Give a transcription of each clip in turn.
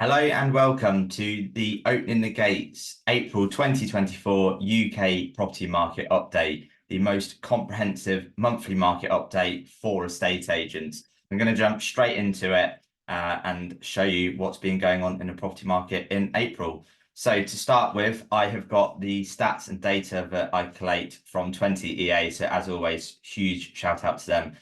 Hello and welcome to the Opening the Gates April 2024 UK property market update, the most comprehensive monthly market update for estate agents. I'm going to jump straight into it and show you what's been going on in the property market in April. So to start with, I have got the stats and data that I collate from 20 EA. So as always, huge shout out to them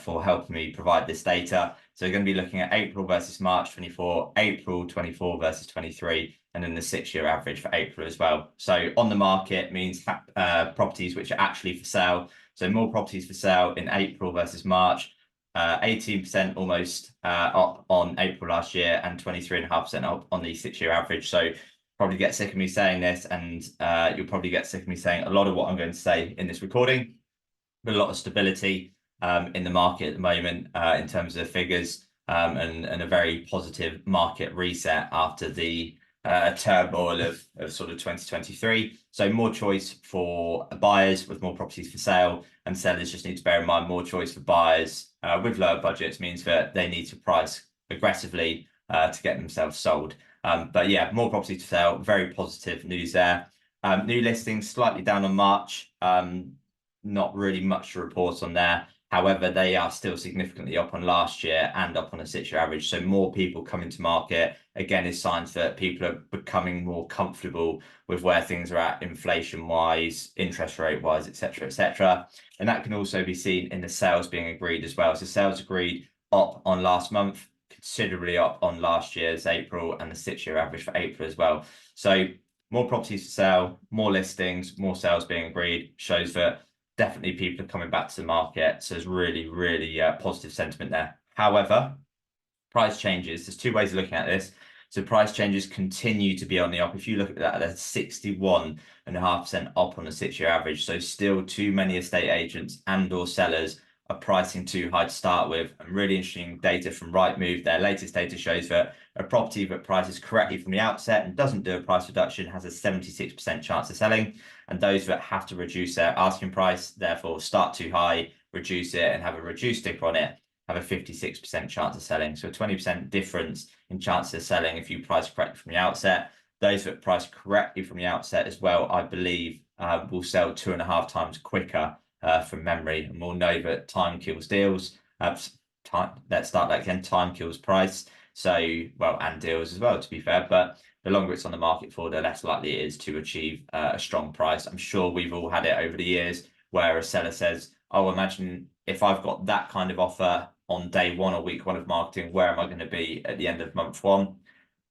for helping me provide this data. So we're going to be looking at April versus March 24, April 24 versus 23, and then the 6-year average for April as well. So on the market means properties which are actually for sale. So more properties for sale in April versus March, 18% almost up on April last year and 23.5% up on the 6-year average. So probably get sick of me saying this, and you'll probably get sick of me saying a lot of what I'm going to say in this recording, but a lot of stability in the market at the moment in terms of figures and a very positive market reset after the turmoil of sort of 2023. So more choice for buyers with more properties for sale, and sellers just need to bear in mind more choice for buyers with lower budgets means that they need to price aggressively to get themselves sold. But yeah, more properties for sale, very positive news there. New listings slightly down on March. Not really much to report on there. However, they are still significantly up on last year and up on a 6-year average. So more people coming to market, again, is signs that people are becoming more comfortable with where things are at inflation-wise, interest rate-wise, etc., etc. And that can also be seen in the sales being agreed as well. So sales agreed up on last month, considerably up on last year's April, and the 6-year average for April as well. So more properties for sale, more listings, more sales being agreed shows that definitely people are coming back to the market. So there's really, really positive sentiment there. However, price changes, there's two ways of looking at this. So price changes continue to be on the up. If you look at that, that's 61.5% up on the 6-year average. So still too many estate agents and or sellers are pricing too high to start with. And really interesting data from Rightmove. Their latest data shows that a property that prices correctly from the outset and doesn't do a price reduction has a 76% chance of selling. And those that have to reduce their asking price, therefore start too high, reduce it and have a reduced sticker on it, have a 56% chance of selling. So a 20% difference in chances of selling if you price correctly from the outset. Those that price correctly from the outset as well, I believe, will sell 2.5 times quicker from memory. And we'll know that time kills deals. Let's start that again. Time kills price. So, well, and deals as well, to be fair. But the longer it's on the market for, the less likely it is to achieve a strong price. I'm sure we've all had it over the years where a seller says, oh, imagine if I've got that kind of offer on day one or week one of marketing, where am I going to be at the end of month one?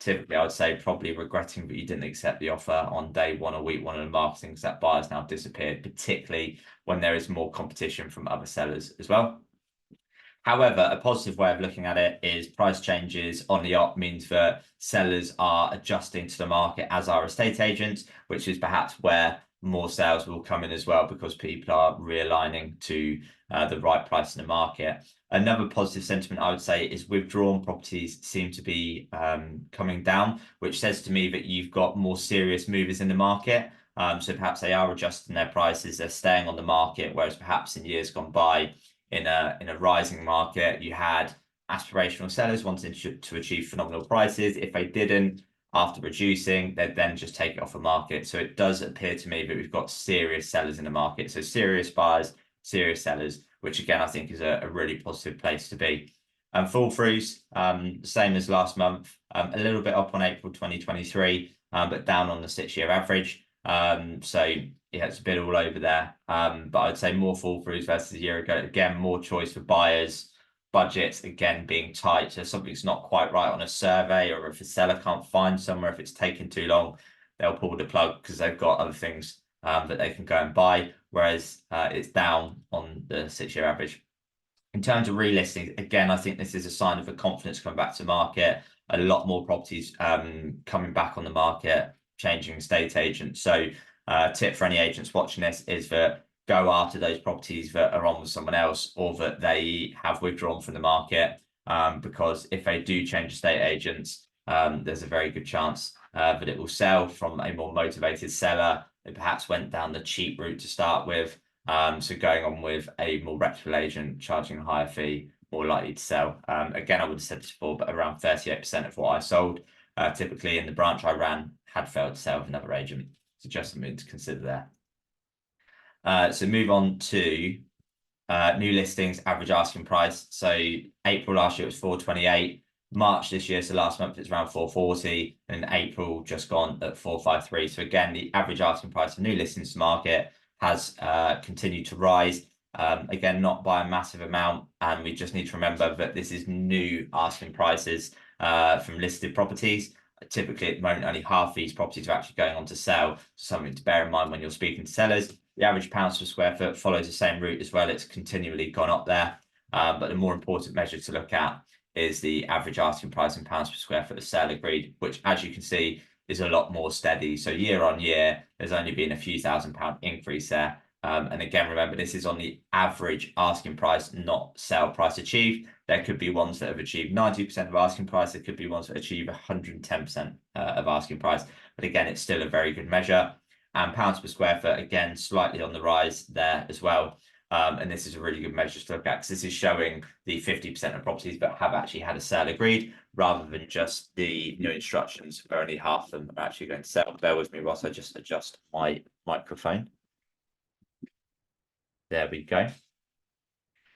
Typically, I would say probably regretting that you didn't accept the offer on day one or week one of the marketing, because that buyer's now disappeared, particularly when there is more competition from other sellers as well. However, a positive way of looking at it is price changes on the up means that sellers are adjusting to the market, as are estate agents, which is perhaps where more sales will come in as well, because people are realigning to the right price in the market. Another positive sentiment I would say is withdrawn properties seem to be coming down, which says to me that you've got more serious movers in the market. So perhaps they are adjusting their prices, they're staying on the market, whereas perhaps in years gone by, in a rising market, you had aspirational sellers wanting to achieve phenomenal prices. If they didn't, after reducing, they'd then just take it off the market. So it does appear to me that we've got serious sellers in the market. So serious buyers, serious sellers, which again, I think is a really positive place to be. Fall throughs, same as last month, a little bit up on April 2023, but down on the 6-year average. So yeah, it's a bit all over there. But I'd say more fall throughs versus a year ago. Again, more choice for buyers, budgets again being tight. So if something's not quite right on a survey, or if a seller can't find somewhere, if it's taking too long, they'll pull the plug because they've got other things that they can go and buy, whereas it's down on the 6-year average. In terms of relistings, again, I think this is a sign of the confidence coming back to market. A lot more properties coming back on the market, changing estate agents. So tip for any agents watching this is that go after those properties that are on with someone else, or that they have withdrawn from the market, because if they do change estate agents, there's a very good chance that it will sell from a more motivated seller that perhaps went down the cheap route to start with. So going on with a more reputable agent, charging a higher fee, more likely to sell. Again, I would have said this before, but around 38% of what I sold typically in the branch I ran had failed to sell with another agent. So just something to consider there. So move on to new listings, average asking price. So April last year it was 428. March this year, so last month it's around 440, and April just gone at 453. So again, the average asking price of new listings market has continued to rise. Again, not by a massive amount, and we just need to remember that this is new asking prices from listed properties. Typically, at the moment, only half these properties are actually going on to sell. Something to bear in mind when you're speaking to sellers. The average pounds per square foot follows the same route as well. It's continually gone up there. But the more important measure to look at is the average asking price in pounds per square foot of sale agreed, which, as you can see, is a lot more steady. So year on year, there's only been a few £1,000 increase there. And again, remember, this is on the average asking price, not sale price achieved. There could be ones that have achieved 90% of asking price. There could be ones that achieve 110% of asking price. But again, it's still a very good measure. And pounds per square foot, again, slightly on the rise there as well. And this is a really good measure to look at because this is showing the 50% of properties that have actually had a sale agreed rather than just the new instructions where only half of them are actually going to sell. Bear with me whilst I just adjust my microphone. There we go.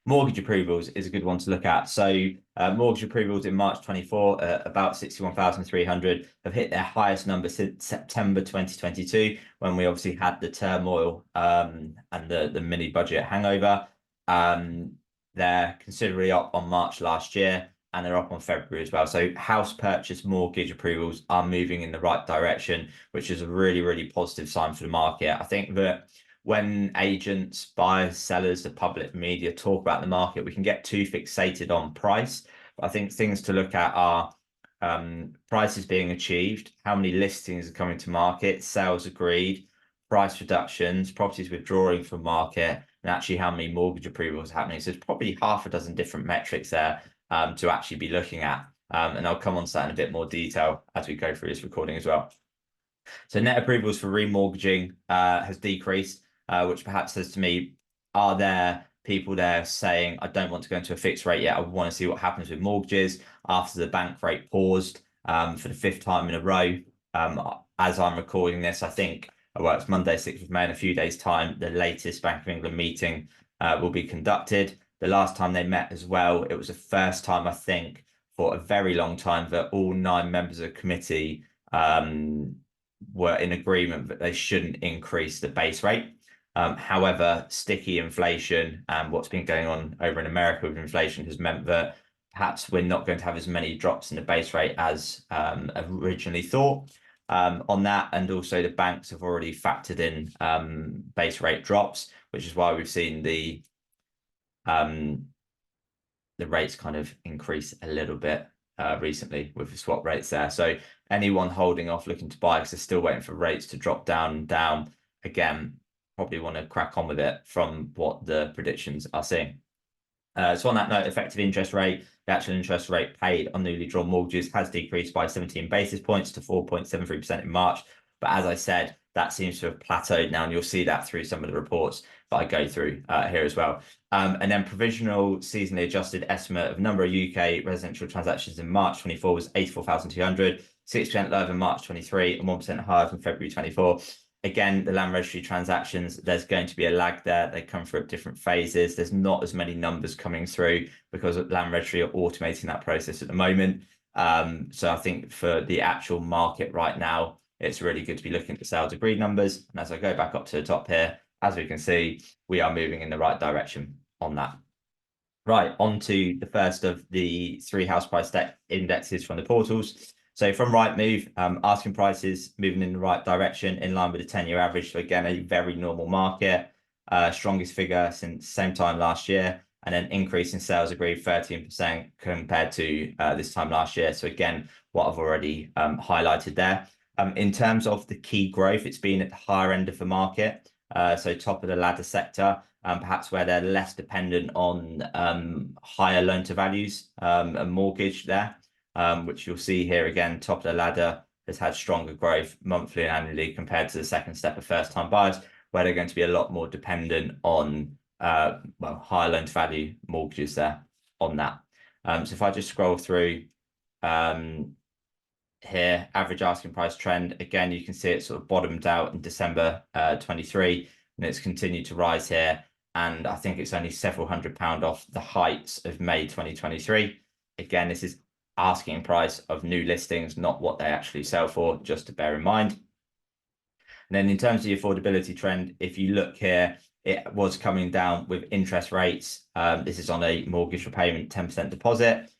Mortgage approvals is a good one to look at. So mortgage approvals in March 24, about 61,300, have hit their highest number since September 2022, when we obviously had the turmoil and the mini budget hangover. They're considerably up on March last year, and they're up on February as well. So house purchase mortgage approvals are moving in the right direction, which is a really, really positive sign for the market. I think that when agents, buyers, sellers, the public media talk about the market, we can get too fixated on price. But I think things to look at are prices being achieved, how many listings are coming to market, sales agreed, price reductions, properties withdrawing from market, and actually how many mortgage approvals are happening. So there's probably half a dozen different metrics there to actually be looking at. And I'll come on to that in a bit more detail as we go through this recording as well. So net approvals for remortgaging has decreased, which perhaps says to me, are there people there saying, I don't want to go into a fixed rate yet. I want to see what happens with mortgages after the bank rate paused for the 5th time in a row. As I'm recording this, I think, well, it's Monday, 6th of May, in a few days' time, the latest Bank of England meeting will be conducted. The last time they met as well, it was the first time, I think, for a very long time that all 9 members of the committee were in agreement that they shouldn't increase the base rate. However, sticky inflation and what's been going on over in America with inflation has meant that perhaps we're not going to have as many drops in the base rate as originally thought on that. And also the banks have already factored in base rate drops, which is why we've seen the rates kind of increase a little bit recently with the swap rates there. So anyone holding off looking to buy because they're still waiting for rates to drop down and down, again, probably want to crack on with it from what the predictions are seeing. So on that note, effective interest rate, the actual interest rate paid on newly drawn mortgages has decreased by 17 basis points to 4.73% in March. But as I said, that seems to have plateaued now, and you'll see that through some of the reports that I go through here as well. And then provisional seasonally adjusted estimate of number of UK residential transactions in March 24 was 84,200, 6% lower than March 23 and 1% higher than February 24. Again, the land registry transactions, there's going to be a lag there. They come through at different phases. There's not as many numbers coming through because land registry are automating that process at the moment. So I think for the actual market right now, it's really good to be looking at the sales agreed numbers. And as I go back up to the top here, as we can see, we are moving in the right direction on that. Right, on to the first of the 3 house price indexes from the portals. So from Rightmove, asking prices moving in the right direction in line with the 10-year average. So again, a very normal market, strongest figure since same time last year, and an increase in sales agreed 13% compared to this time last year. So again, what I've already highlighted there. In terms of the key growth, it's been at the higher end of the market. So top of the ladder sector, perhaps where they're less dependent on higher loan to values and mortgage there. Which you'll see here again, top of the ladder has had stronger growth monthly and annually compared to the second step of first time buyers, where they're going to be a lot more dependent on higher loan to value mortgages there. on that. So if I just scroll through here, average asking price trend, again, you can see it sort of bottomed out in December 23, and it's continued to rise here. And I think it's only several £100 off the heights of May 2023. Again, this is asking price of new listings, not what they actually sell for, just to bear in mind. And then in terms of the affordability trend, if you look here, it was coming down with interest rates. This is on a mortgage repayment 10% deposit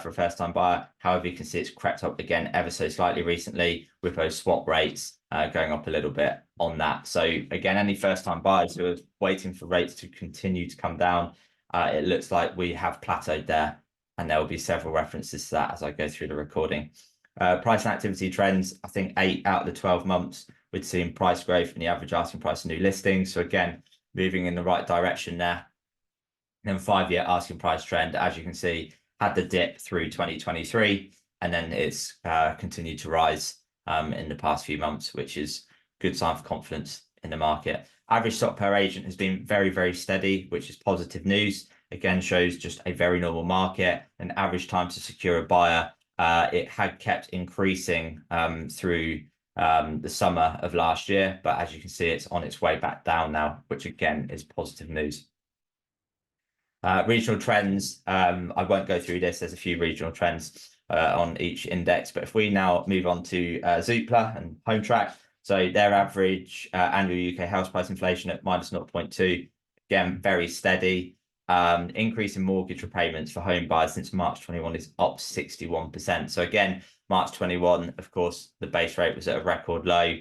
for a first-time buyer. However, you can see it's crept up again ever so slightly recently with those swap rates going up a little bit on that. So again, any first-time buyers who are waiting for rates to continue to come down, it looks like we have plateaued there, and there will be several references to that as I go through the recording. Price and activity trends, I think 8 out of the 12 months, we'd seen price growth in the average asking price of new listings. So again, moving in the right direction there. And then 5-year asking price trend, as you can see, had the dip through 2023, and then it's continued to rise in the past few months, which is a good sign for confidence in the market. Average stock per agent has been very, very steady, which is positive news. Again, shows just a very normal market. And average time to secure a buyer, it had kept increasing through the summer of last year, but as you can see, it's on its way back down now, which again is positive news. Regional trends, I won't go through this. There's a few regional trends on each index, but if we now move on to Zoopla and Home Track, so their average annual UK house price inflation at minus 0.2, again, very steady. Increase in mortgage repayments for home buyers since March 21 is up 61%. So again, March 21, of course, the base rate was at a record low.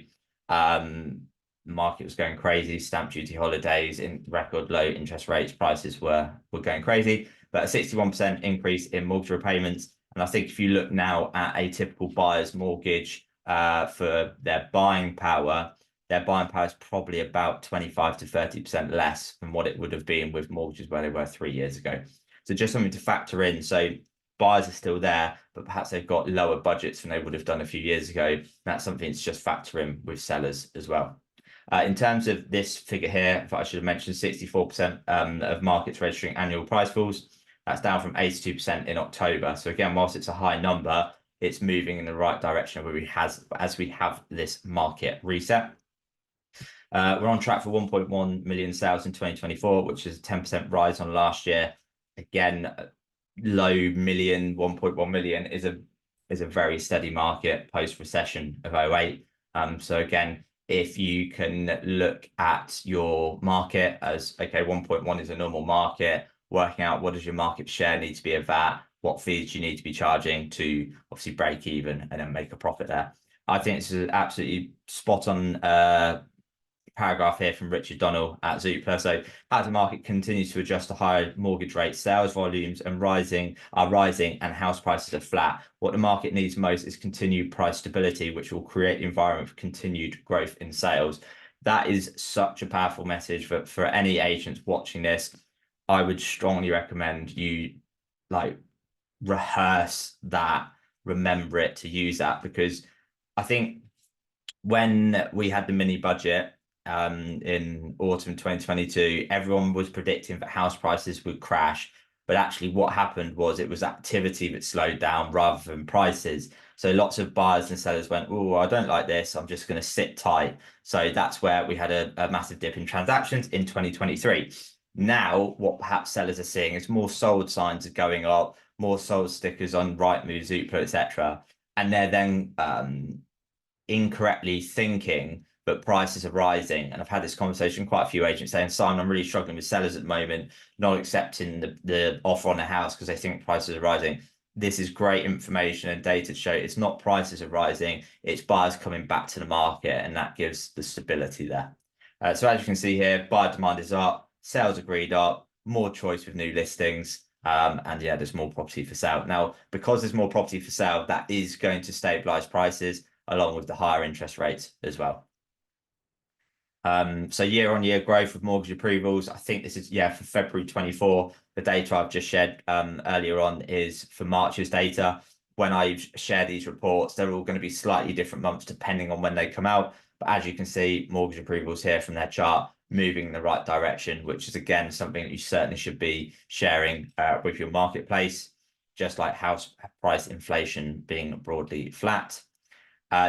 The market was going crazy, stamp duty holidays, in record low interest rates, prices were going crazy, but a 61% increase in mortgage repayments. And I think if you look now at a typical buyer's mortgage for their buying power is probably about 25 to 30% less than what it would have been with mortgages where they were 3 years ago. So just something to factor in. So buyers are still there, but perhaps they've got lower budgets than they would have done a few years ago. That's something to just factor in with sellers as well. In terms of this figure here, I should have mentioned 64% of markets registering annual price falls. That's down from 82% in October. So again, whilst it's a high number, it's moving in the right direction as we have this market reset. We're on track for 1.1 million sales in 2024, which is a 10% rise on last year. Again, low million, 1.1 million is a very steady market post-recession of 08. So again, if you can look at your market as, okay, 1.1 is a normal market, working out what does your market share need to be of that, what fees you need to be charging to obviously break even and then make a profit there. I think this is an absolutely spot on paragraph here from Richard Donnell at Zoopla. So as the market continues to adjust to higher mortgage rates, sales volumes are rising and house prices are flat. What the market needs most is continued price stability, which will create the environment for continued growth in sales. That is such a powerful message for any agents watching this. I would strongly recommend you rehearse that, remember it, to use that, because I think when we had the mini budget in autumn 2022, everyone was predicting that house prices would crash, but actually what happened was it was activity that slowed down rather than prices. So lots of buyers and sellers went, oh, I don't like this, I'm just going to sit tight. So that's where we had a massive dip in transactions in 2023. Now what perhaps sellers are seeing is more sold signs are going up, more sold stickers on Rightmove, Zoopla, etc., and they're then incorrectly thinking but prices are rising. And I've had this conversation with quite a few agents saying, Simon, I'm really struggling with sellers at the moment, not accepting the offer on a house because they think prices are rising. This is great information and data to show it's not prices are rising, it's buyers coming back to the market, and that gives the stability there. So as you can see here, buyer demand is up, sales agreed up, more choice with new listings, and yeah, there's more property for sale. Now, because there's more property for sale, that is going to stabilize prices along with the higher interest rates as well. So year-on-year growth of mortgage approvals, I think this is, for February 24. The data I've just shared earlier on is for March's data. When I share these reports, they're all going to be slightly different months depending on when they come out. But as you can see, mortgage approvals here from their chart moving in the right direction, which is again something that you certainly should be sharing with your marketplace, just like house price inflation being broadly flat.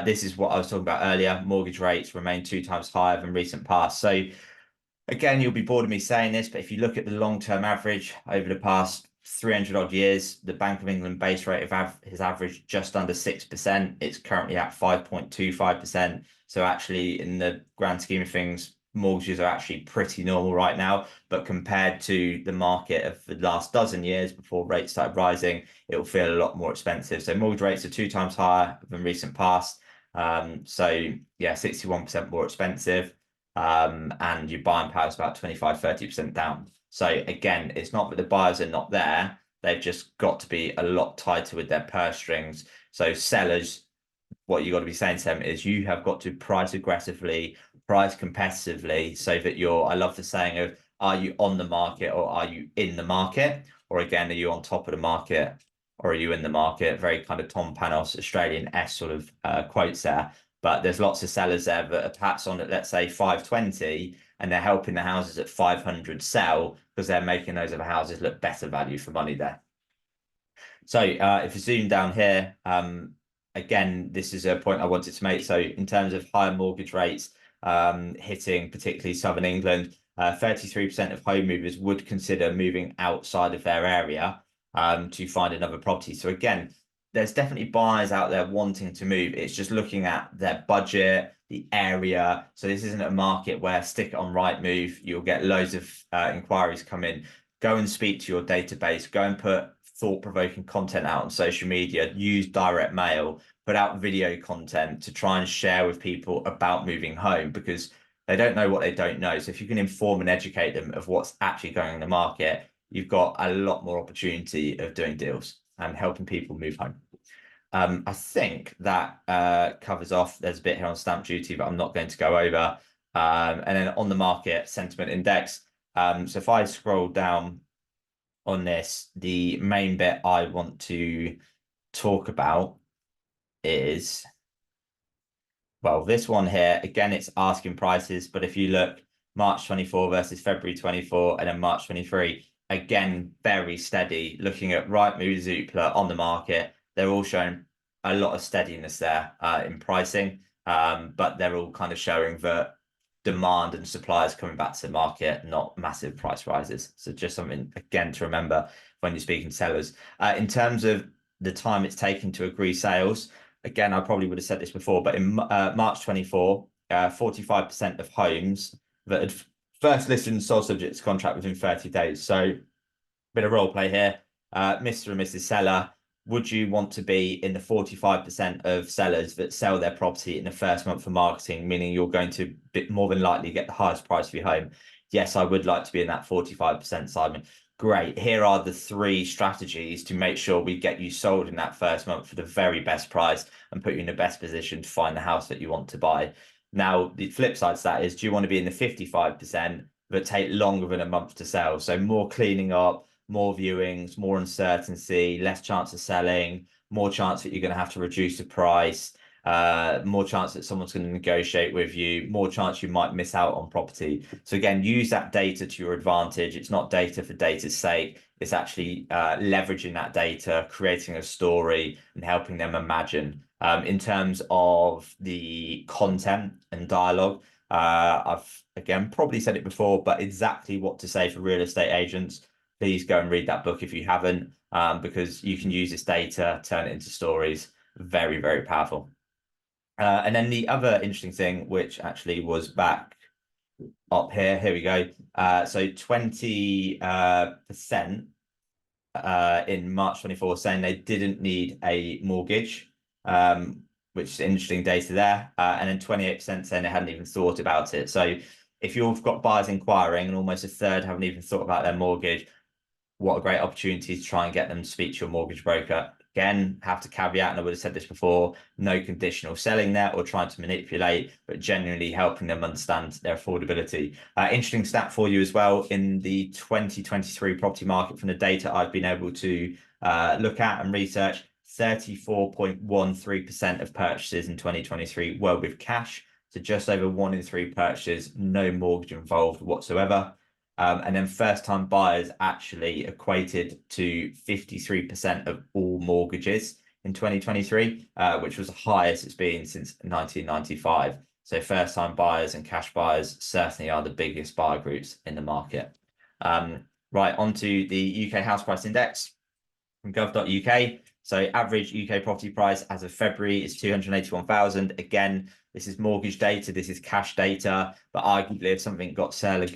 This is what I was talking about earlier. Mortgage rates remain 2 times higher than recent past. So again, you'll be bored of me saying this, but if you look at the long-term average over the past 300 odd years, the Bank of England base rate has averaged just under 6%. It's currently at 5.25%. So actually, in the grand scheme of things, mortgages are actually pretty normal right now. But compared to the market of the last dozen years before rates started rising, it will feel a lot more expensive. So mortgage rates are 2 times higher than recent past. So yeah, 61% more expensive. And your buying power is about 25-30% down. So again, it's not that the buyers are not there, they've just got to be a lot tighter with their purse strings. So sellers, what you got to be saying to them is you have got to price aggressively, price competitively, so that I love the saying of, are you on the market or are you in the market? Or again, are you on top of the market or are you in the market? Very kind of Tom Panos Australian-esque sort of quotes there. But there's lots of sellers there that are perhaps on at, let's say, 520, and they're helping the houses at 500 sell because they're making those other houses look better value for money there. So if you zoom down here, again, this is a point I wanted to make. So in terms of higher mortgage rates hitting particularly Southern England, 33% of home movers would consider moving outside of their area to find another property. So again, there's definitely buyers out there wanting to move. It's just looking at their budget, the area. So this isn't a market where stick it on Rightmove, you'll get loads of inquiries come in. Go and speak to your database, go and put thought-provoking content out on social media, use direct mail, put out video content to try and share with people about moving home, because they don't know what they don't know. So if you can inform and educate them of what's actually going on in the market, you've got a lot more opportunity of doing deals and helping people move home. I think that covers off. There's a bit here on stamp duty, but I'm not going to go over. And then on the market sentiment index. So if I scroll down on this, the main bit I want to talk about is, well, this one here, again, it's asking prices, but if you look March 24 versus February 24 and then March 23, again, very steady. Looking at Rightmove, Zoopla on the market, they're all showing a lot of steadiness there in pricing, but they're all kind of showing that demand and supply is coming back to the market, not massive price rises. So just something, again, to remember when you're speaking to sellers. In terms of the time it's taken to agree sales, again, I probably would have said this before, but in March 24, 45% of homes that had first listed and sold subject to contract within 30 days. So bit of role play here. Mr. and Mrs. Seller, would you want to be in the 45% of sellers that sell their property in the first month of marketing, meaning you're going to more than likely get the highest price for your home? Yes, I would like to be in that 45%, Simon. Great. Here are the 3 strategies to make sure we get you sold in that first month for the very best price and put you in the best position to find the house that you want to buy. Now, the flip side to that is, do you want to be in the 55% that take longer than a month to sell? So more cleaning up, more viewings, more uncertainty, less chance of selling, more chance that you're going to have to reduce the price, more chance that someone's going to negotiate with you, more chance you might miss out on property. So again, use that data to your advantage. It's not data for data's sake. It's actually leveraging that data, creating a story and helping them imagine. In terms of the content and dialogue, I've, again, probably said it before, but exactly what to say for real estate agents. Please go and read that book if you haven't, because you can use this data, turn it into stories. Very, very powerful. And then the other interesting thing, which actually was back up here we go. So 20% in March 24 saying they didn't need a mortgage, which is interesting data there. And then 28% saying they hadn't even thought about it. So if you've got buyers inquiring and almost a third haven't even thought about their mortgage, what a great opportunity to try and get them to speak to your mortgage broker. Again, have to caveat, and I would have said this before, no conditional selling there or trying to manipulate, but genuinely helping them understand their affordability. Interesting stat for you as well, in the 2023 property market, from the data I've been able to look at and research, 34.13% of purchases in 2023 were with cash, So just over 1 in 3 purchases, no mortgage involved whatsoever. And then first-time buyers actually equated to 53% of all mortgages in 2023, which was the highest it's been since 1995. So first-time buyers and cash buyers certainly are the biggest buyer groups in the market. Right, onto the UK House Price Index from gov.uk. So average UK property price as of February is 281,000. Again, this is mortgage data, this is cash data, but arguably if something got sale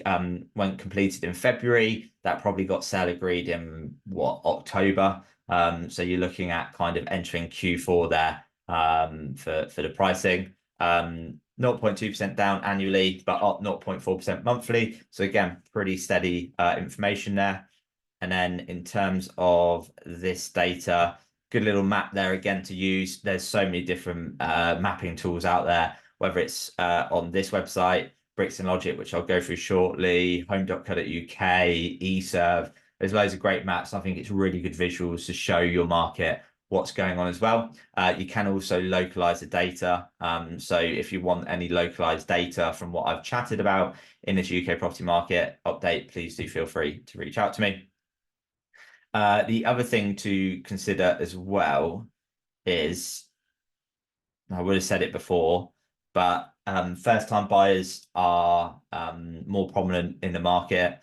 went completed in February, that probably got sale agreed in October. So you're looking at kind of entering Q4 there for the pricing. 0.2% down annually, but up 0.4% monthly. So again, pretty steady information there. And then in terms of this data, good little map there again to use. There's so many different mapping tools out there, whether it's on this website, Bricks and Logic, which I'll go through shortly, home.co.uk, eServe. There's loads of great maps. I think it's really good visuals to show your market what's going on as well. You can also localize the data. So if you want any localized data from what I've chatted about in this UK property market update, please do feel free to reach out to me. The other thing to consider as well is, I would have said it before, but first-time buyers are more prominent in the market.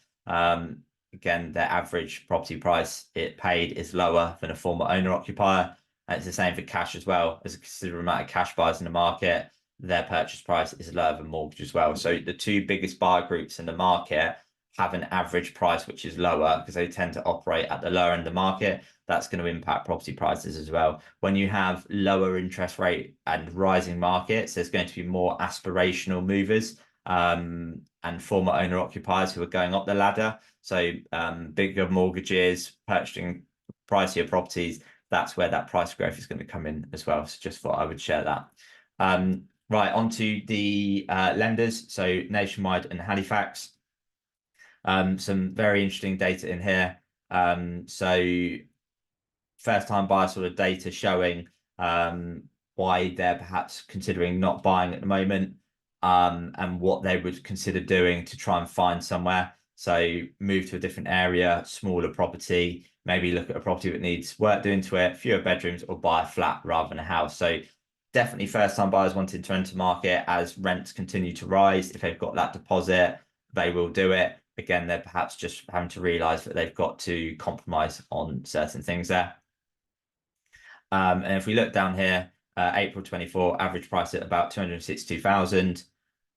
Again, their average property price it paid is lower than a former owner-occupier. And it's the same for cash as well. There's a considerable amount of cash buyers in the market. Their purchase price is lower than mortgage as well. So the two biggest buyer groups in the market have an average price which is lower because they tend to operate at the lower end of the market. That's going to impact property prices as well. When you have lower interest rate and rising markets, there's going to be more aspirational movers and former owner occupiers who are going up the ladder. So bigger mortgages, purchasing pricier properties, that's where that price growth is going to come in as well. So just thought I would share that. Right, onto the lenders. So Nationwide and Halifax. Some very interesting data in here. So first-time buyer sort of data showing why they're perhaps considering not buying at the moment and what they would consider doing to try and find somewhere. So move to a different area, smaller property, maybe look at a property that needs work doing to it, fewer bedrooms, or buy a flat rather than a house. So definitely first-time buyers wanting to enter market as rents continue to rise. If they've got that deposit, they will do it. Again, they're perhaps just having to realize that they've got to compromise on certain things there. And if we look down here, April 24, average price at about 262,000,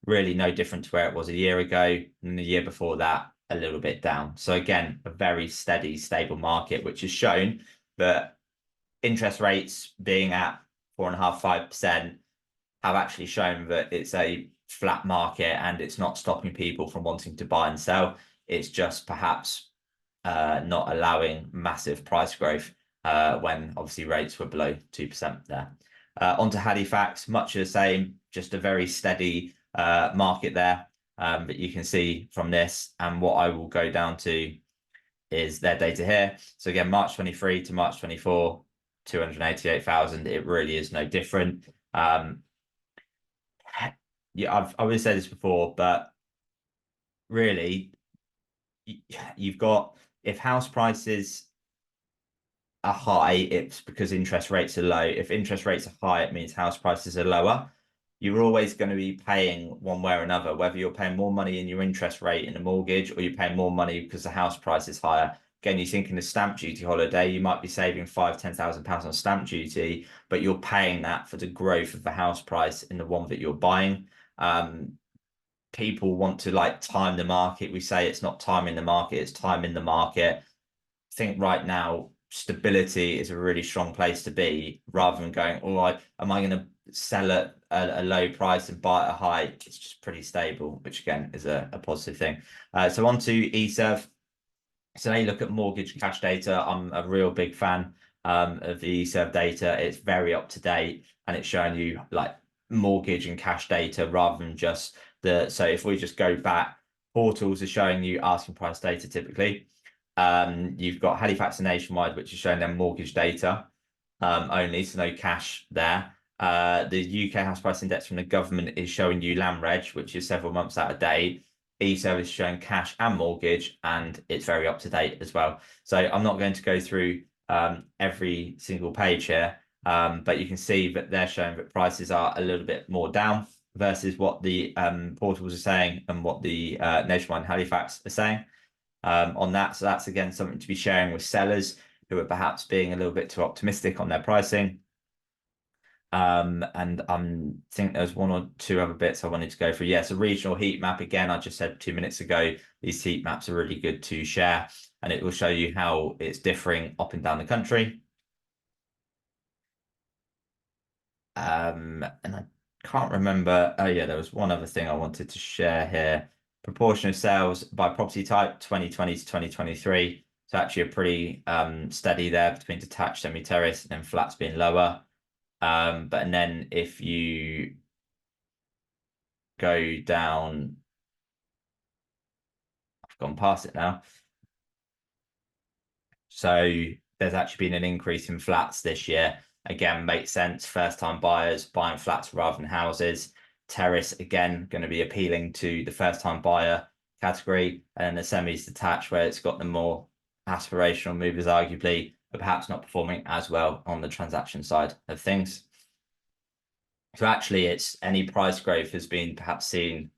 really no different to where it was a year ago, and the year before that, a little bit down. So again, a very steady, stable market, which has shown that interest rates being at 4.5%, 5% have actually shown that it's a flat market and it's not stopping people from wanting to buy and sell. It's just perhaps not allowing massive price growth when obviously rates were below 2% there. Onto Halifax, much the same, just a very steady market there. But you can see from this, and what I will go down to is their data here. So again, March 23 to March 24, 288,000. It really is no different. Yeah, I've always said this before, but really, you've got, if house prices are high, it's because interest rates are low. If interest rates are high, it means house prices are lower. You're always going to be paying one way or another, whether you're paying more money in your interest rate in a mortgage or you're paying more money because the house price is higher. Again, you think in a stamp duty holiday, you might be saving £5,000-10,000 on stamp duty, but you're paying that for the growth of the house price in the one that you're buying. People want to like time the market. We say it's not timing the market, it's time in the market. I think right now, stability is a really strong place to be rather than going, oh, am I going to sell at a low price and buy at a high? It's just pretty stable, which again is a positive thing. So on to eServe. So now you look at mortgage cash data. I'm a real big fan of the eServe data. It's very up to date and it's showing you like mortgage and cash data rather than just so if we just go back, portals are showing you asking price data typically. You've got Halifax and Nationwide, which is showing them mortgage data only, so no cash there. The UK house price index from the government is showing you land reg, which is several months out of date. E-service showing cash and mortgage, and it's very up to date as well. So I'm not going to go through every single page here, but you can see that they're showing that prices are a little bit more down versus what the portals are saying and what the Nationwide and Halifax are saying on that. So that's again something to be sharing with sellers who are perhaps being a little bit too optimistic on their pricing. And I think there's one or two other bits I wanted to go through. Yes, a regional heat map. Again, I just said 2 minutes ago, these heat maps are really good to share, and it will show you how it's differing up and down the country. And I can't remember. Oh yeah, there was one other thing I wanted to share here. Proportion of sales by property type 2020 to 2023. So actually a pretty steady there between detached, semi-terrace, and flats being lower. And then if you go down, I've gone past it now. So there's actually been an increase in flats this year. Again, makes sense. First time buyers buying flats rather than houses. Terrace, again, going to be appealing to the first time buyer category. And the semis detached, where it's got the more aspirational movers, arguably, but perhaps not performing as well on the transaction side of things. So actually, it's any price growth has been perhaps seen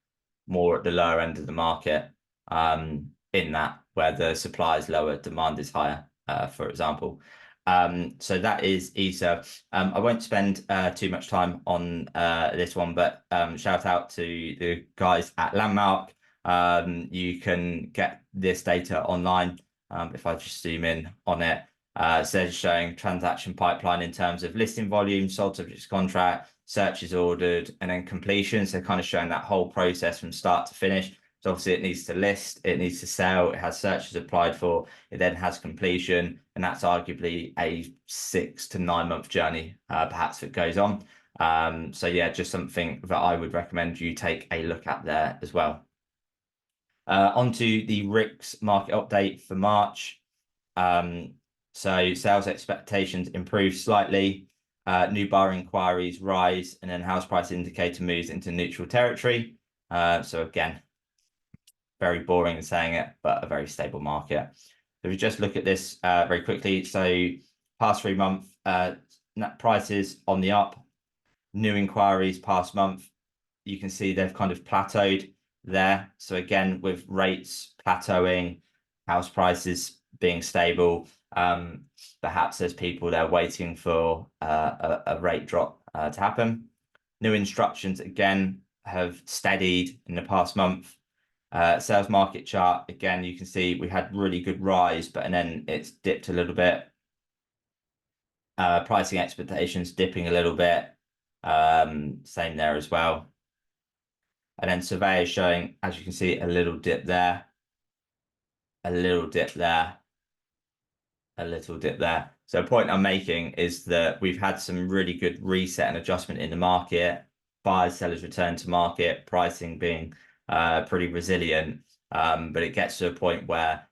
more at the lower end of the market, in that where the supply is lower, demand is higher, for example. So that is ESA. I won't spend too much time on this one, but shout out to the guys at Landmark. You can get this data online. If I just zoom in on it, it says showing transaction pipeline in terms of listing volume, sold subject to contract, searches ordered, and then completion. So kind of showing that whole process from start to finish. So obviously it needs to list, it needs to sell, it has searches applied for, it then has completion, and that's arguably a 6 to 9 month journey, perhaps that goes on. So yeah, just something that I would recommend you take a look at there as well. Onto the RICS market update for March. So sales expectations improve slightly. New buyer inquiries rise, and then house price indicator moves into neutral territory. So again, very boring in saying it, but a very stable market. If we just look at this very quickly, so past 3 months, net prices on the up, new inquiries past month, you can see they've kind of plateaued there. So again, with rates plateauing, house prices being stable, perhaps there's people there waiting for a rate drop to happen. New instructions again have steadied in the past month. Sales market chart, again, you can see we had really good rise, but and then it's dipped a little bit. Pricing expectations dipping a little bit. Same there as well. And then surveyors showing, as you can see, a little dip there, a little dip there, a little dip there. So a point I'm making is that we've had some really good reset and adjustment in the market, buyers, sellers return to market, pricing being pretty resilient. But it gets to a point where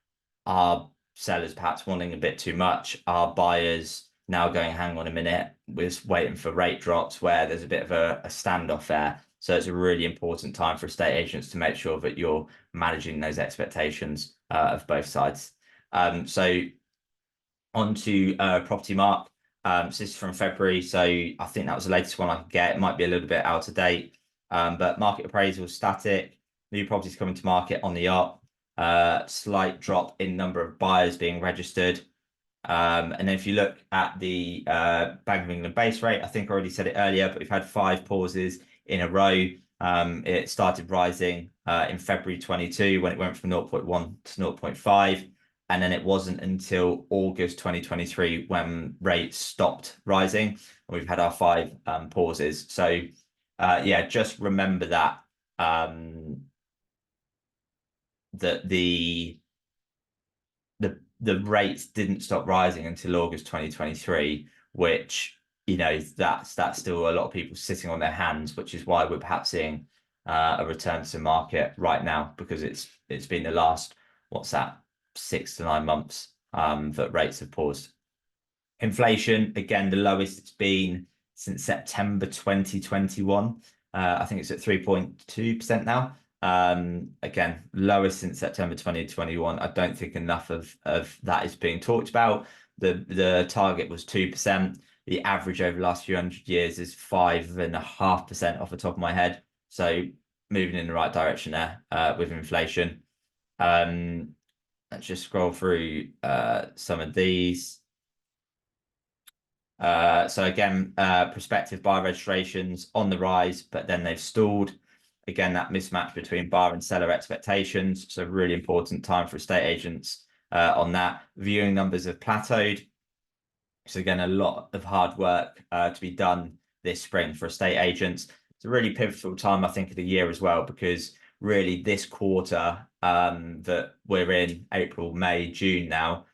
our sellers perhaps wanting a bit too much, our buyers now going, hang on a minute, we're just waiting for rate drops, where there's a bit of a standoff there. So it's a really important time for estate agents to make sure that you're managing those expectations of both sides. So on to Property Mark. So this is from February, so I think that was the latest one I could get. It might be a little bit out of date, but market appraisal static, new properties coming to market on the up, slight drop in number of buyers being registered. And then if you look at the Bank of England base rate, I think I already said it earlier, but we've had 5 pauses in a row. It started rising in February 22 when it went from 0.1 to 0.5. And then it wasn't until August 2023 when rates stopped rising. And we've had our 5 pauses. So yeah, just remember that that the rates didn't stop rising until August 2023, which, you know, that's still a lot of people sitting on their hands, which is why we're perhaps seeing a return to the market right now, because it's been the last, what's that, 6 to 9 months that rates have paused. Inflation, again, the lowest it's been since September 2021. I think it's at 3.2% now. Again, lowest since September 2021. I don't think enough of that is being talked about. The target was 2%. The average over the last few hundred years is 5.5% off the top of my head. So moving in the right direction there with inflation. Let's just scroll through some of these. So again, prospective buyer registrations on the rise, but then they've stalled. Again, that mismatch between buyer and seller expectations. So really important time for estate agents on that. Viewing numbers have plateaued. So again, a lot of hard work to be done this spring for estate agents. It's a really pivotal time, I think, of the year as well, because really this quarter that we're in, April, May, June now,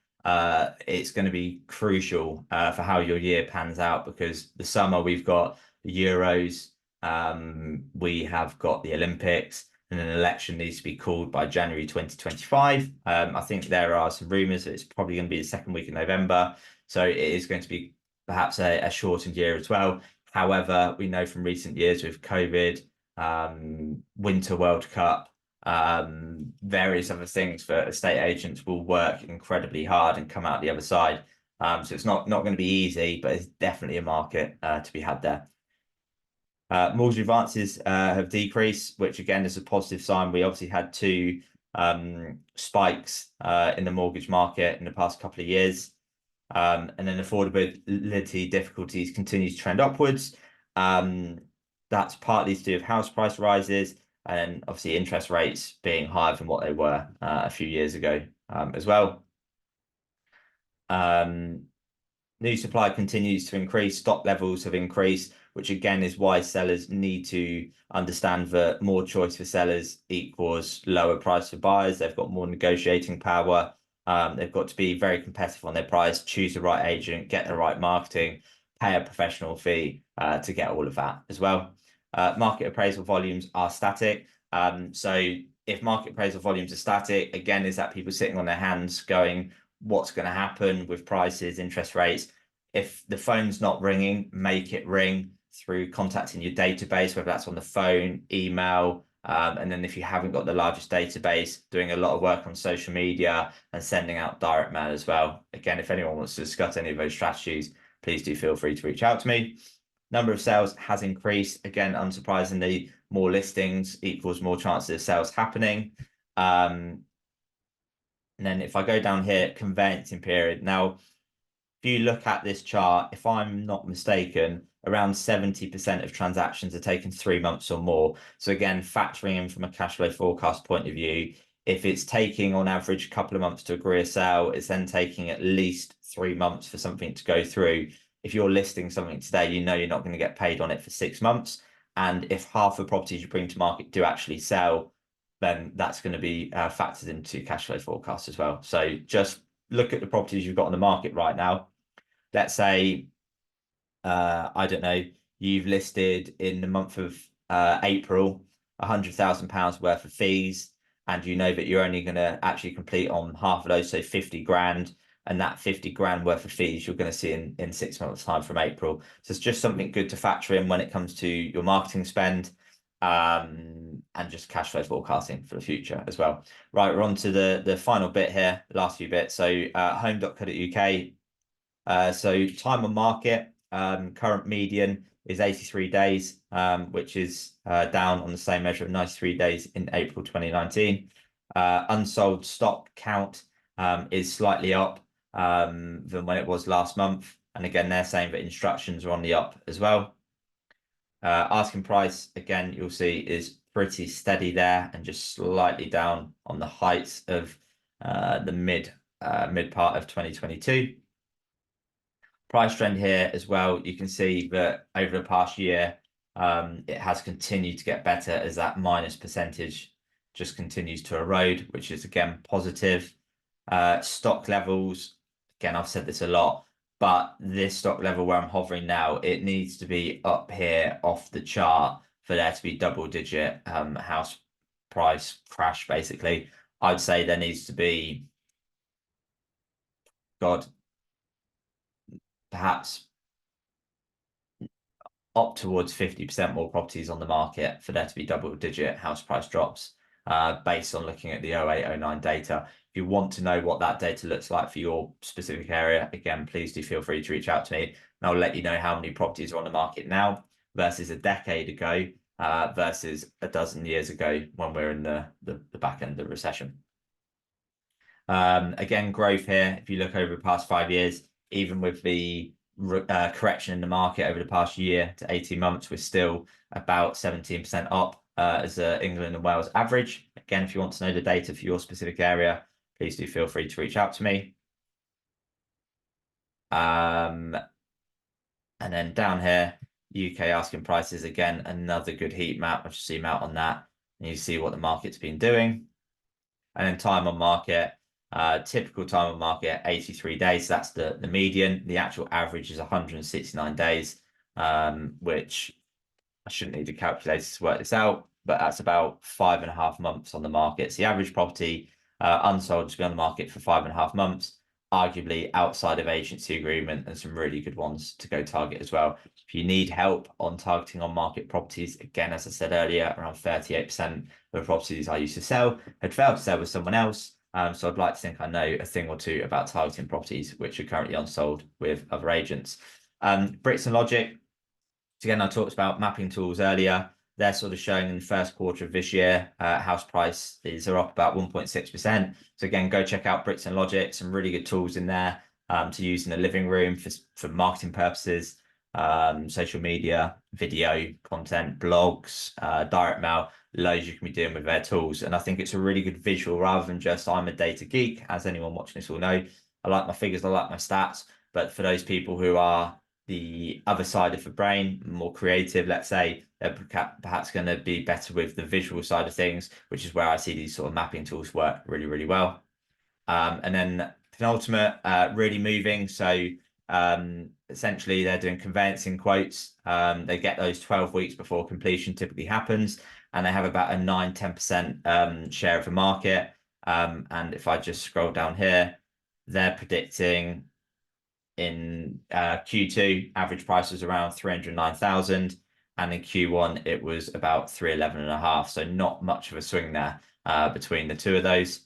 it's going to be crucial for how your year pans out, because the summer we've got the Euros, we have got the Olympics, and an election needs to be called by January 2025. I think there are some rumours that it's probably going to be the second week in November. So it is going to be perhaps a shortened year as well. However, we know from recent years with COVID, Winter World Cup, various other things, for estate agents will work incredibly hard and come out the other side. So it's not going to be easy, but it's definitely a market to be had there. Mortgage advances have decreased, which again is a positive sign. We obviously had two spikes in the mortgage market in the past couple of years. And then affordability difficulties continue to trend upwards. That's partly to do with house price rises and obviously interest rates being higher than what they were a few years ago as well. New supply continues to increase, stock levels have increased, which again is why sellers need to understand that more choice for sellers equals lower price for buyers. They've got more negotiating power. They've got to be very competitive on their price, choose the right agent, get the right marketing, pay a professional fee to get all of that as well. Market appraisal volumes are static. So if market appraisal volumes are static, again, is that people sitting on their hands going, what's going to happen with prices, interest rates? If the phone's not ringing, make it ring through contacting your database, whether that's on the phone, email, and then if you haven't got the largest database, doing a lot of work on social media and sending out direct mail as well. Again, if anyone wants to discuss any of those strategies, please do feel free to reach out to me. Number of sales has increased. Again, unsurprisingly, more listings equals more chances of sales happening. And then if I go down here, conveyancing period. Now, if you look at this chart, if I'm not mistaken, around 70% of transactions are taking 3 months or more. So again, factoring in from a cash flow forecast point of view, if it's taking on average a couple of months to agree a sale, it's then taking at least 3 months for something to go through. If you're listing something today, you know you're not going to get paid on it for 6 months. And if half the properties you bring to market do actually sell, then that's going to be factored into cash flow forecast as well. So just look at the properties you've got on the market right now. Let's say, I don't know, you've listed in the month of April £100,000 worth of fees, and you know that you're only going to actually complete on half of those, so 50 grand, and that 50 grand worth of fees you're going to see in 6 months' time from April. So it's just something good to factor in when it comes to your marketing spend. And just cash flow forecasting for the future as well. Right, we're on to the final bit here, the last few bits. So home.co.uk. So time on market, current median is 83 days, which is down on the same measure of 93 days in April 2019. Unsold stock count is slightly up than when it was last month. And again, they're saying that instructions are on the up as well. Asking price, again, you'll see is pretty steady there and just slightly down on the heights of the mid part of 2022. Price trend here as well, you can see that over the past year, it has continued to get better as that minus percentage just continues to erode, which is again positive. Stock levels, again, I've said this a lot, but this stock level where I'm hovering now, it needs to be up here off the chart for there to be double-digit house price crash, basically. I'd say there needs to be, God, perhaps up towards 50% more properties on the market for there to be double-digit house price drops, based on looking at the 08-09 data. If you want to know what that data looks like for your specific area, again, please do feel free to reach out to me, and I'll let you know how many properties are on the market now versus a decade ago, versus a dozen years ago when we're in the back end of the recession. Again, growth here, if you look over the past 5 years, even with the correction in the market over the past year to 18 months, we're still about 17% up as England and Wales average. Again, if you want to know the data for your specific area, please do feel free to reach out to me. And then down here, UK asking prices, again, another good heat map. I'll just zoom out on that and you see what the market's been doing. And then time on market, typical time on market, 83 days. That's the median. The actual average is 169 days, which I shouldn't need a calculator to work this out, but that's about 5.5 months on the market. So the average property unsold to be on the market for 5.5 months, arguably outside of agency agreement, and some really good ones to go target as well. If you need help on targeting on market properties, again, as I said earlier, around 38% of the properties I used to sell had failed to sell with someone else. So I'd like to think I know a thing or two about targeting properties which are currently unsold with other agents. Bricks and Logic, again, I talked about mapping tools earlier. They're sort of showing in the first quarter of this year, house prices are up about 1.6%. So again, go check out Bricks and Logic, some really good tools in there to use in the living room for marketing purposes, social media, video content, blogs, direct mail, loads you can be doing with their tools. And I think it's a really good visual rather than just I'm a data geek, as anyone watching this will know. I like my figures, I like my stats, but for those people who are the other side of the brain, more creative, let's say, they're perhaps going to be better with the visual side of things, which is where I see these sort of mapping tools work really, really well. And then penultimate, really moving. So essentially they're doing conveyancing quotes. They get those 12 weeks before completion typically happens, and they have about a 9-10% share of the market. And if I just scroll down here, they're predicting in Q2, average price was around 309,000, and in Q1 it was about 311.5. So not much of a swing there between the two of those.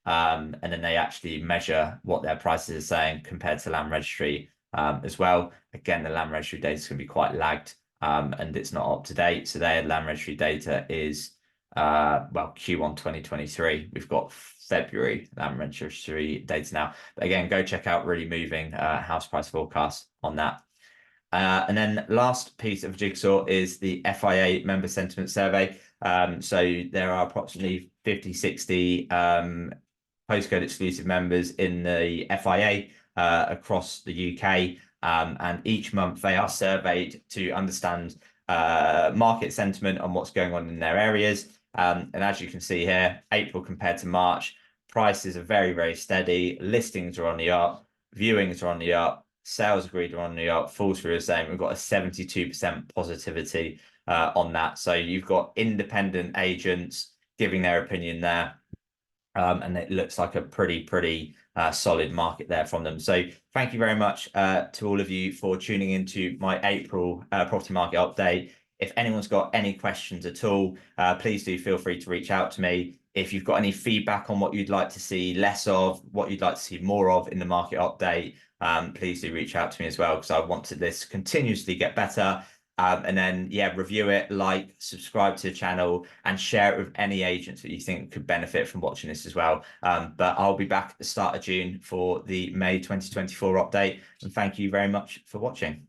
And then they actually measure what their prices are saying compared to Land Registry as well. Again, the Land Registry data is going to be quite lagged, and it's not up to date. So their Land Registry data is Q1 2023. We've got February Land Registry data now. But again, go check out really moving house price forecast on that. And then last piece of jigsaw is the FIA member sentiment survey. So there are approximately 50-60 postcode exclusive members in the FIA across the UK. And each month they are surveyed to understand market sentiment on what's going on in their areas. And as you can see here, April compared to March, prices are very, very steady. Listings are on the up, viewings are on the up, sales agreed are on the up, falls through the same. We've got a 72% positivity on that. So you've got independent agents giving their opinion there. And it looks like a pretty solid market there from them. So thank you very much to all of you for tuning into my April property market update. If anyone's got any questions at all, please do feel free to reach out to me. If you've got any feedback on what you'd like to see less of, what you'd like to see more of in the market update, please do reach out to me as well, because I want this continuously get better. And then, yeah, review it, like, subscribe to the channel, and share it with any agents that you think could benefit from watching this as well. But I'll be back at the start of June for the May 2024 update. And thank you very much for watching.